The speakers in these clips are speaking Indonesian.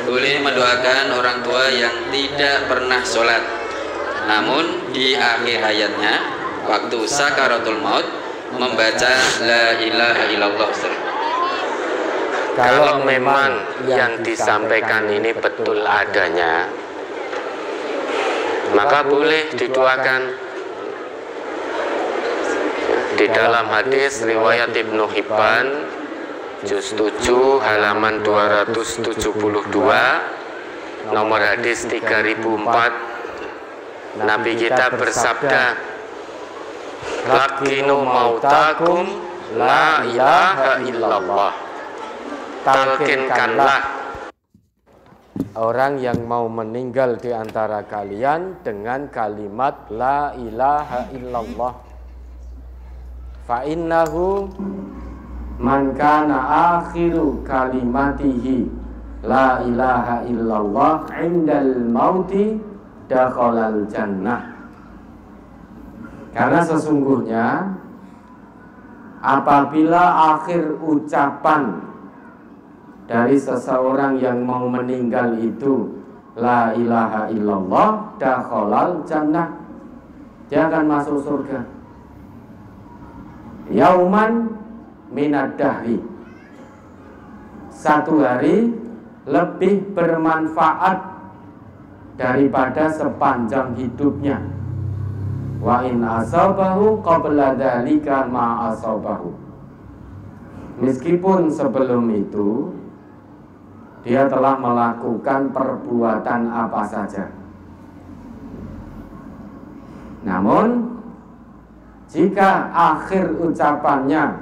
boleh mendoakan orang tua yang tidak pernah sholat, namun di akhir hayatnya waktu sakaratul maut membaca la ilaha illallah. Kalau memang yang disampaikan ini betul adanya, maka boleh didoakan. Di dalam hadis riwayat Ibnu Hibban juz 7 halaman 272, nomor hadis 3004, Nabi kita bersabda, "Lakinu mautakum la ilaha illallah." Talkinkanlah orang yang mau meninggal di antara kalian dengan kalimat la ilaha illallah. Fa innahu man kana akhiru kalimatihi la ilaha illallah indal mauti dakhalal jannah. Karena sesungguhnya apabila akhir ucapan dari seseorang yang mau meninggal itu la ilaha illallah dakhalal jannah, dia akan masuk surga. Yauman minad dahri, satu hari lebih bermanfaat daripada sepanjang hidupnya. Wa in asabahu qabla dzalika ma asabahu, meskipun sebelum itu dia telah melakukan perbuatan apa saja. Namun jika akhir ucapannya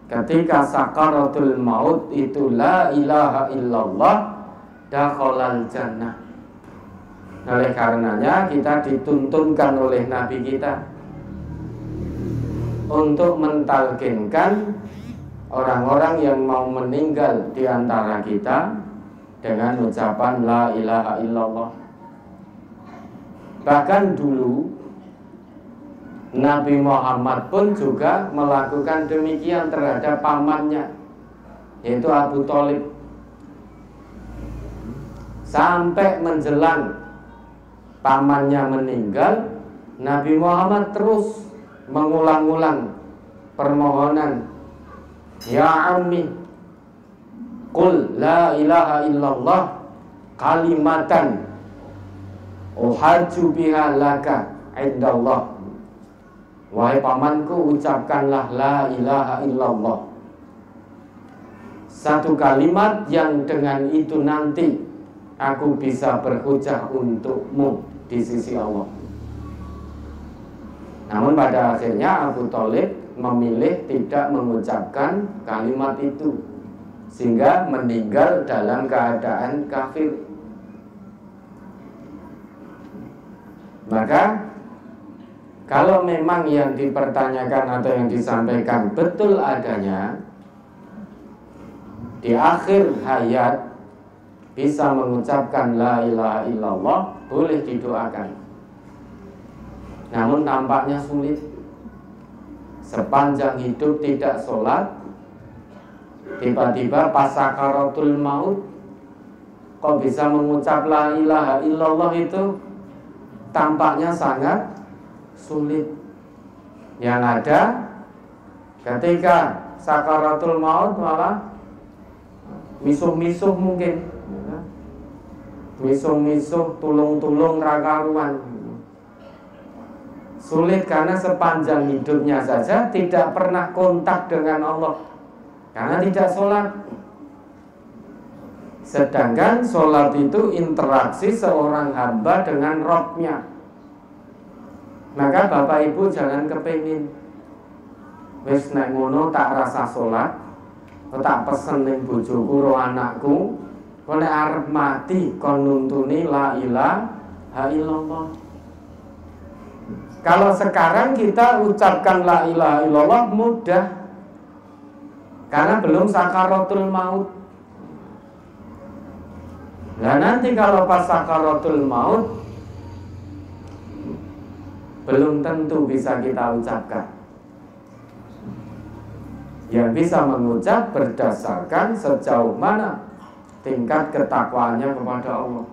ketika sakaratul maut itu la ilaha illallah dakhalal jannah. Oleh karenanya kita dituntunkan oleh Nabi kita untuk mentalkinkan orang-orang yang mau meninggal di antara kita dengan ucapan la ilaha illallah. Bahkan dulu Nabi Muhammad pun juga melakukan demikian terhadap pamannya, yaitu Abu Thalib. Sampai menjelang pamannya meninggal, Nabi Muhammad terus mengulang-ulang permohonan, ya ammi qul la ilaha illallah kalimatan uhajju biha laka indallah. Wahai pamanku, ucapkanlah la ilaha illallah, satu kalimat yang dengan itu nanti aku bisa berhujjah untukmu di sisi Allah. Namun pada akhirnya Abu Thalib memilih tidak mengucapkan kalimat itu, sehingga meninggal dalam keadaan kafir. Maka kalau memang yang dipertanyakan atau yang disampaikan betul adanya, di akhir hayat bisa mengucapkan la ilaha illallah, boleh didoakan. Namun tampaknya sulit. Sepanjang hidup tidak sholat, tiba-tiba pas sakaratul maut kok bisa mengucap la ilaha illallah, itu tampaknya sangat sulit. Yang ada ketika sakaratul maut malah misuh-misuh, mungkin misuh-misuh, tulung-tulung, rakaruan. Sulit karena sepanjang hidupnya saja tidak pernah kontak dengan Allah karena tidak sholat. Sedangkan sholat itu interaksi seorang hamba dengan Rabbnya. Maka Bapak Ibu jangan kepengin wis nek ngono tak rasa sholat, tak pesen ning bojoku ro anakku, kok nek arep mati kon nuntuni la ilaha illallah. Kalau sekarang kita ucapkan la ilaha illallah mudah, karena belum sakaratul maut. Nah nanti kalau pas sakaratul maut belum tentu bisa kita ucapkan. Yang bisa mengucap berdasarkan sejauh mana tingkat ketakwaannya kepada Allah.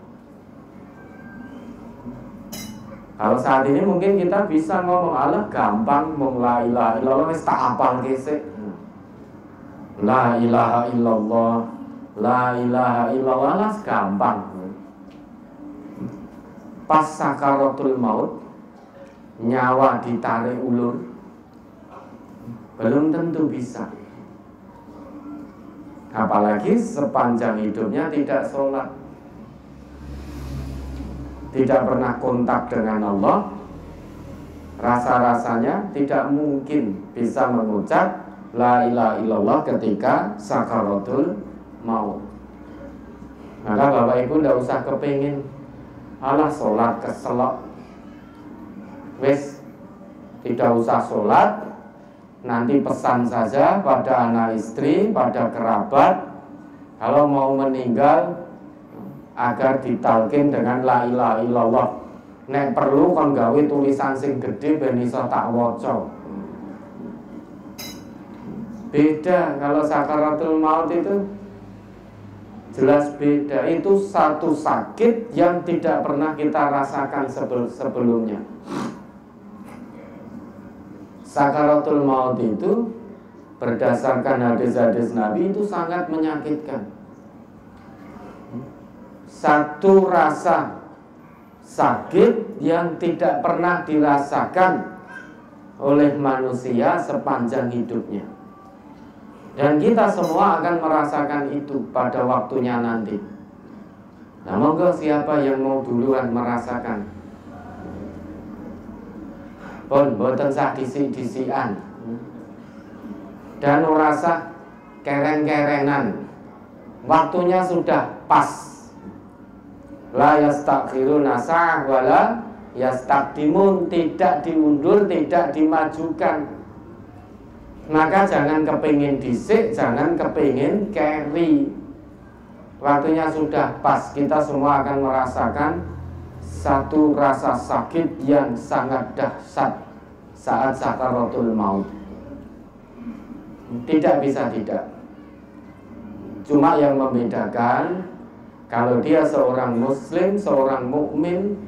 Kalau saat ini mungkin kita bisa ngomong Allah gampang, ngomong la ilaha illallah wis tak apal kesek. La ilaha illallah, la ilaha illallah lah gampang. Pas sakaratul maut, nyawa ditarik ulur, belum tentu bisa. Apalagi sepanjang hidupnya tidak sholat, tidak pernah kontak dengan Allah, rasa-rasanya tidak mungkin bisa mengucap la ilaha illallah ketika sakaratul maut. Maka Bapak Ibu tidak usah kepingin alah sholat keselok, wes tidak usah sholat, nanti pesan saja pada anak istri, pada kerabat, kalau mau meninggal agar ditalkin dengan la ilaha illallah. Nek perlu kon gawe tulisan sing gede ben iso tak waca. Beda kalau sakaratul maut itu jelas beda. Itu satu sakit yang tidak pernah kita rasakan sebelumnya. Sakaratul maut itu berdasarkan hadis-hadis Nabi itu sangat menyakitkan. Satu rasa sakit yang tidak pernah dirasakan oleh manusia sepanjang hidupnya. Dan kita semua akan merasakan itu pada waktunya nanti. Nah, monggo siapa yang mau duluan merasakan? Pun boten sah disi-disian. Dan merasa kereng-kerengan. Waktunya sudah pas. La yastakhiruna sa'ah wala yastaqdimun, tidak diundur, tidak dimajukan. Maka jangan kepingin disik, jangan kepingin carry. Waktunya sudah pas, kita semua akan merasakan satu rasa sakit yang sangat dahsyat saat sakaratul maut. Tidak bisa tidak. Cuma yang membedakan, kalau dia seorang muslim, seorang mukmin,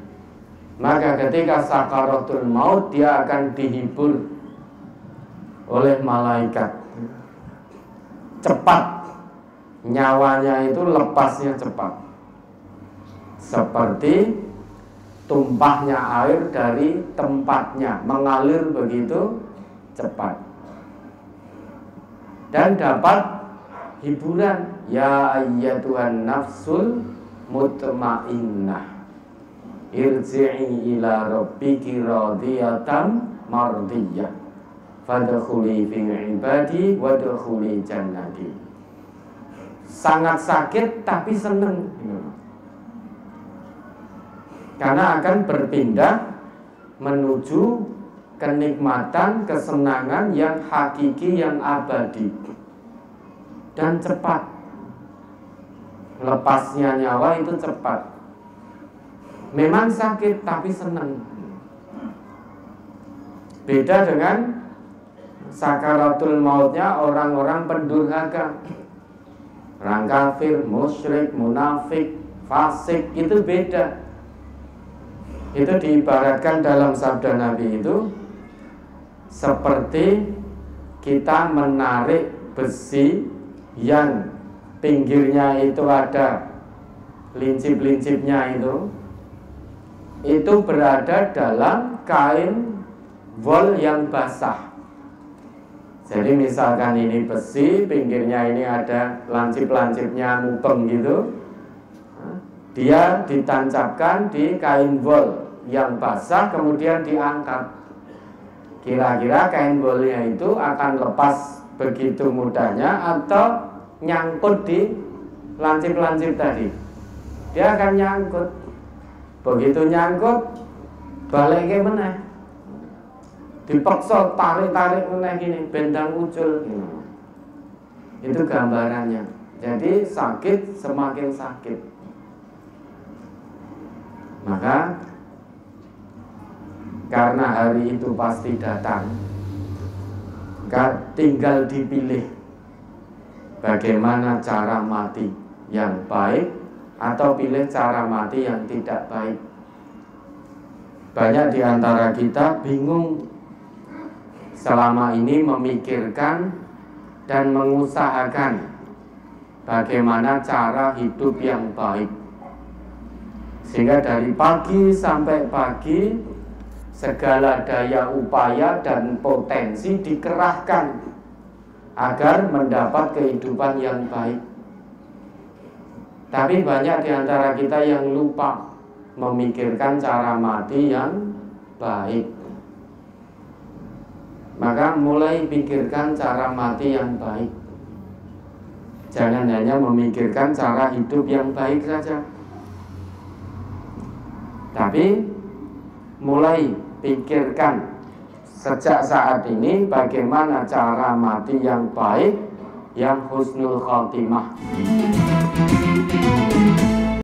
maka ketika sakaratul maut dia akan dihibur oleh malaikat. Cepat, nyawanya itu lepasnya cepat, seperti tumpahnya air dari tempatnya, mengalir begitu cepat. Dan dapat hiburan, ya ayyatuhan nafsul mutmainnah irji'i ila rabbiki radiyatan mardiyah fadkhuli fi ibadi wadkhuli jannati. Sangat sakit tapi senang, karena akan berpindah menuju kenikmatan, kesenangan yang hakiki, yang abadi dan cepat. Lepasnya nyawa itu cepat. Memang sakit tapi senang. Beda dengan sakaratul mautnya orang-orang pendurhaka, orang kafir, musyrik, munafik, fasik, itu beda. Itu diibaratkan dalam sabda Nabi itu seperti kita menarik besi yang pinggirnya itu ada lincip-lincipnya, itu berada dalam kain wol yang basah. Jadi misalkan ini besi, pinggirnya ini ada lancip-lancipnya mubeng gitu, dia ditancapkan di kain wol yang basah, kemudian diangkat. Kira-kira kain wolnya itu akan lepas begitu mudahnya atau nyangkut di lancip-lancip tadi? Dia akan nyangkut. Begitu nyangkut, balik ke meneh, dipaksa tarik-tarik meneh gini, bendang ucul. Itu gambarannya. Jadi sakit semakin sakit. Maka karena hari itu pasti datang, tinggal dipilih bagaimana cara mati. yang baik atau pilih cara mati yang tidak baik. Banyak di antara kita bingung selama ini memikirkan dan mengusahakan bagaimana cara hidup yang baik. Sehingga dari pagi sampai pagi segala daya upaya dan potensi dikerahkan agar mendapat kehidupan yang baik. Tapi banyak di antara kita yang lupa memikirkan cara mati yang baik. Maka mulai pikirkan cara mati yang baik. Jangan hanya memikirkan cara hidup yang baik saja, tapi mulai pikirkan sejak saat ini bagaimana cara mati yang baik, yang husnul khotimah.